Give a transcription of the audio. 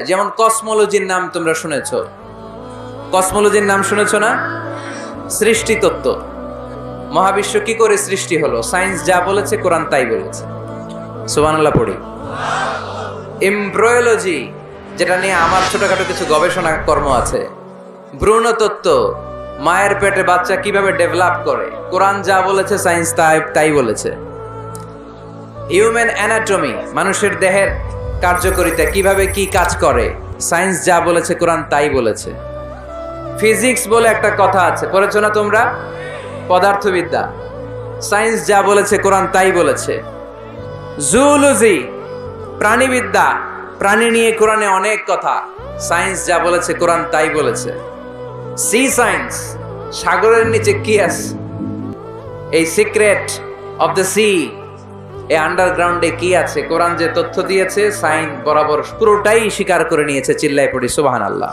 যেমন কসমোলজির নাম তোমরা শুনেছো, কসমোলজির নাম শুনেছো না? সৃষ্টি তত্ত্ব, মহাবিশ্ব কি করে সৃষ্টি হলো, সায়েন্স যা বলেছে কোরআন তাই বলেছে। সুবহানাল্লাহ পড়ি। এমব্রয়োলজি, যেটা নিয়ে আমার ছোটখাটো কিছু গবেষণা কর্ম আছে। ভ্রূণতত্ত্ব, মায়ের পেটে বাচ্চা কিভাবে ডেভেলপ করে, কোরআন যা বলেছে সায়েন্স তাই বলেছে। হিউম্যান অ্যানাটমি, মানুষের দেহের কার্যকারিতা কিভাবে কি কাজ করে, সায়েন্স যা বলেছে কোরআন তাই বলেছে। ফিজিক্স বলে একটা কথা আছে, পড়েছো না তোমরা? পদার্থবিদ্যা, সায়েন্স যা বলেছে কোরআন তাই বলেছে। জুলজি, প্রাণীবিদ্যা, প্রাণী নিয়ে কোরআনে অনেক কথা, সায়েন্স যা বলেছে কোরআন তাই বলেছে। সি সায়েন্স, সাগরের নিচে কি আছে, এই সিক্রেট অফ দ্য সি, এই আন্ডারগ্রাউন্ডে কি আছে, কোরআন যে তথ্য দিয়েছে সাইন বরাবর পুরোটাই স্বীকার করে নিয়েছে। চিল্লায় পড়ি সুবহানাল্লাহ।